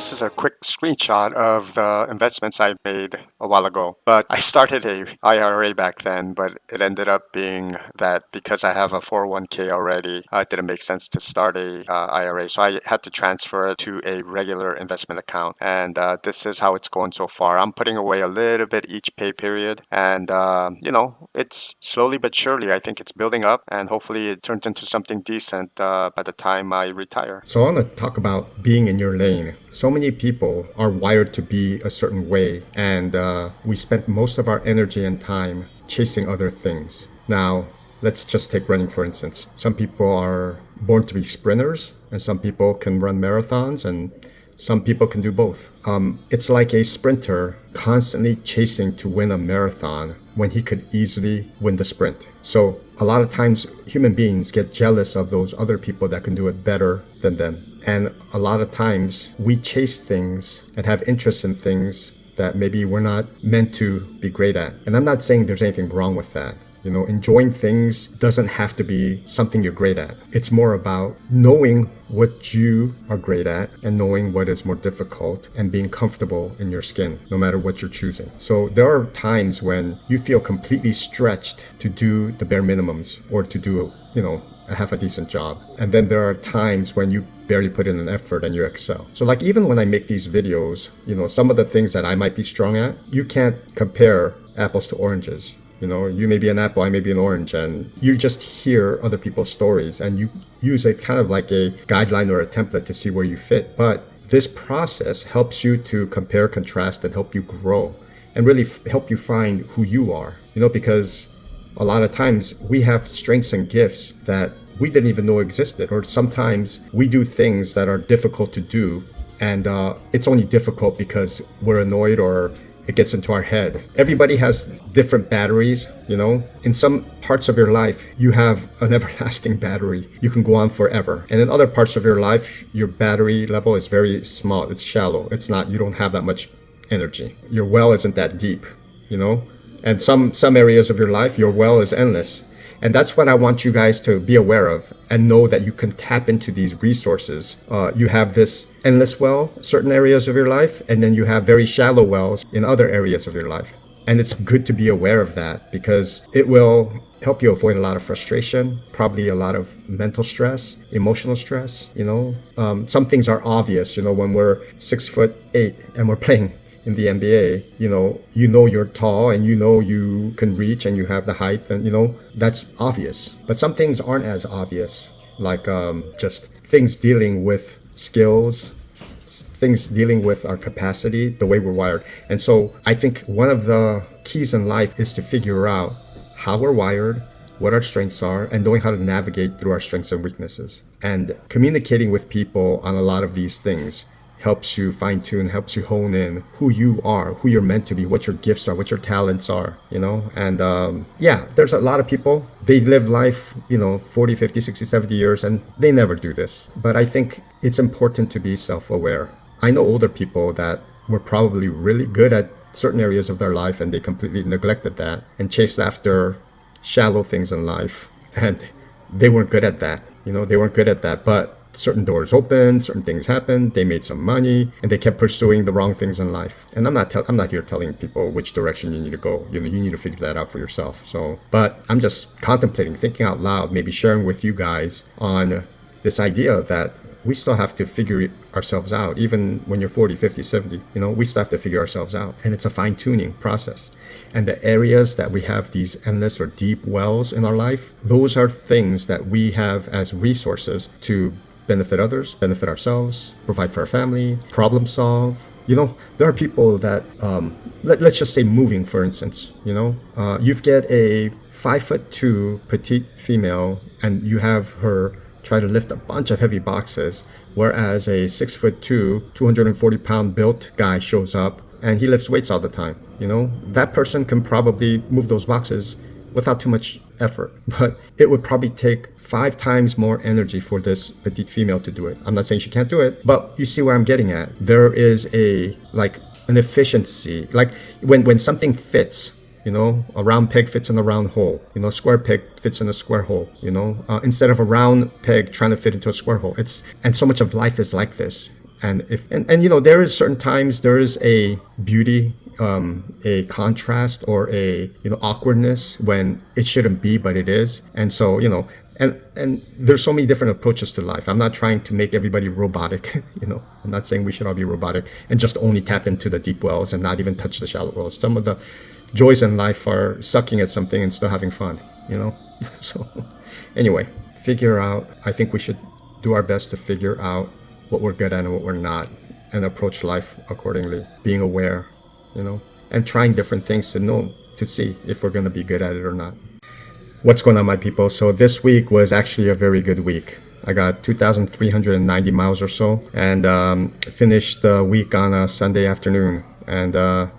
this is a quick screenshot of the investments I made a while ago. But I started a IRA back then, but it ended up being that because I have a 401k already, it didn't make sense to start a IRA. So I had to transfer it to a regular investment account. And this is how it's going so far. I'm putting away a little bit each pay period. And, it's slowly but surely, I think it's building up. And hopefully it turns into something decent by the time I retire. So I want to talk about being in your lane. So many people are wired to be a certain way, and we spend most of our energy and time chasing other things. Now, let's just take running, for instance. Some people are born to be sprinters, and some people can run marathons, and some people can do both. It's like a sprinter constantly chasing to win a marathon when he could easily win the sprint. So a lot of times human beings get jealous of those other people that can do it better than them. And a lot of times we chase things and have interest in things that maybe we're not meant to be great at. And I'm not saying there's anything wrong with that. Enjoying things doesn't have to be something you're great at. It's more about knowing what you are great at and knowing what is more difficult and being comfortable in your skin, no matter what you're choosing. So there are times when you feel completely stretched to do the bare minimums or to do, a half a decent job. And then there are times when you barely put in an effort and you excel. So like even when I make these videos, some of the things that I might be strong at, you can't compare apples to oranges. You may be an apple, I may be an orange, and you just hear other people's stories and you use it kind of like a guideline or a template to see where you fit. But this process helps you to compare, contrast, and help you grow and really help you find who you are, because a lot of times we have strengths and gifts that we didn't even know existed, or sometimes we do things that are difficult to do and it's only difficult because we're annoyed or it gets into our head. Everybody has different batteries, In some parts of your life, you have an everlasting battery. You can go on forever. And in other parts of your life, your battery level is very small. It's shallow. You don't have that much energy. Your well isn't that deep, And some areas of your life, your well is endless. And that's what I want you guys to be aware of and know that you can tap into these resources. You have this endless well, certain areas of your life, and then you have very shallow wells in other areas of your life. And it's good to be aware of that because it will help you avoid a lot of frustration, probably a lot of mental stress, emotional stress. Some things are obvious, when we're 6'8" and we're playing in the NBA, you're tall and you can reach and you have the height and, that's obvious. But some things aren't as obvious, like just things dealing with skills, things dealing with our capacity, the way we're wired. And so I think one of the keys in life is to figure out how we're wired, what our strengths are, and knowing how to navigate through our strengths and weaknesses. And communicating with people on a lot of these things helps you fine-tune, helps you hone in who you are, who you're meant to be, what your gifts are, what your talents are, And there's a lot of people, they live life, 40, 50, 60, 70 years, and they never do this. But I think it's important to be self-aware. I know older people that were probably really good at certain areas of their life, and they completely neglected that and chased after shallow things in life. And they weren't good at that, but certain doors opened, certain things happened, they made some money, and they kept pursuing the wrong things in life. And I'm not here telling people which direction you need to go. You need to figure that out for yourself. But I'm just contemplating, thinking out loud, maybe sharing with you guys on this idea that we still have to figure ourselves out. Even when you're 40, 50, 70, we still have to figure ourselves out. And it's a fine-tuning process. And the areas that we have these endless or deep wells in our life, those are things that we have as resources to benefit others, benefit ourselves, provide for our family, problem solve. There are people that, let's just say moving, for instance, you get a 5'2" petite female and you have her try to lift a bunch of heavy boxes, whereas a 6'2", 240-pound built guy shows up and he lifts weights all the time. That person can probably move those boxes without too much effort, but it would probably take 5 times more energy for this petite female to do it. I'm not saying she can't do it, but you see where I'm getting at. There is an efficiency, like when something fits, a round peg fits in a round hole, a square peg fits in a square hole, instead of a round peg trying to fit into a square hole. And so much of life is like this. And you know, there is certain times there is a beauty, a contrast, or a, you know, awkwardness when it shouldn't be but it is. And so, you know, and there's so many different approaches to life. I'm not trying to make everybody robotic. You know, I'm not saying we should all be robotic and just only tap into the deep wells and not even touch the shallow wells. Some of the joys in life are sucking at something and still having fun, you know. So anyway, figure out, I think we should do our best to figure out what we're good at and what we're not, and approach life accordingly, being aware, you know, and trying different things to know, to see if we're going to be good at it or not. What's going on, my people? So this week was actually a very good week. I got 2,390 miles or so, and finished the week on a Sunday afternoon. And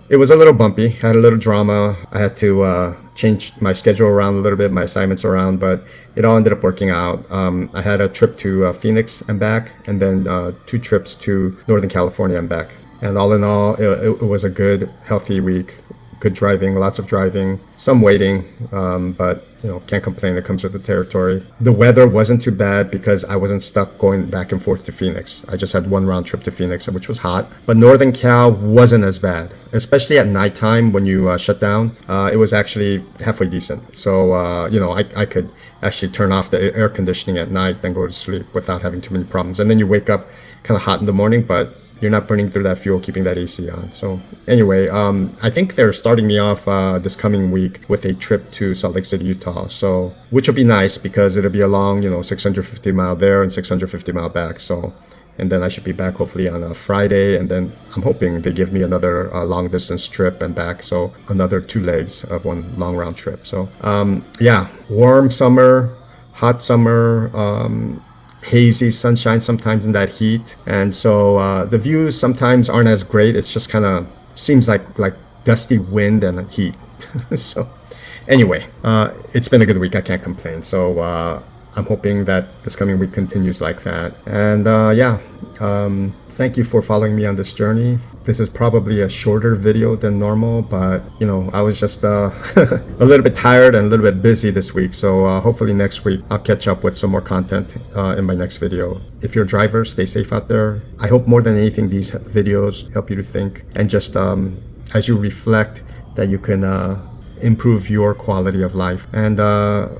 it was a little bumpy, had a little drama. I had to change my schedule around a little bit, my assignments around, but it all ended up working out. I had a trip to Phoenix and back, and then 2 trips to Northern California and back. And all in all, it was a good, healthy week. Good driving, lots of driving, some waiting, but you know, can't complain. It comes with the territory. The weather wasn't too bad because I wasn't stuck going back and forth to Phoenix. I just had 1 round trip to Phoenix, which was hot. But Northern Cal wasn't as bad, especially at nighttime when you shut down. It was actually halfway decent. So you know, I could actually turn off the air conditioning at night, then go to sleep without having too many problems. And then you wake up kind of hot in the morning, but you're not burning through that fuel, keeping that AC on. So anyway, I think they're starting me off this coming week with a trip to Salt Lake City, Utah. So, which will be nice because it'll be a long, you know, 650 mile there and 650 mile back. So, and then I should be back hopefully on a Friday. And then I'm hoping they give me another long distance trip and back. So another 2 legs of 1 long round trip. So yeah, warm summer, hot summer, hazy sunshine sometimes in that heat, and so the views sometimes aren't as great. It's just kind of seems like dusty wind and heat. So anyway, it's been a good week. I can't complain. So I'm hoping that this coming week continues like that. And yeah, thank you for following me on this journey. This is probably a shorter video than normal, but you know, I was just a little bit tired and a little bit busy this week. So hopefully next week I'll catch up with some more content in my next video. If you're a driver, stay safe out there. I hope more than anything these videos help you to think, and just as you reflect, that you can improve your quality of life. And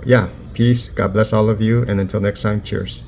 yeah, peace. God bless all of you. And until next time, cheers.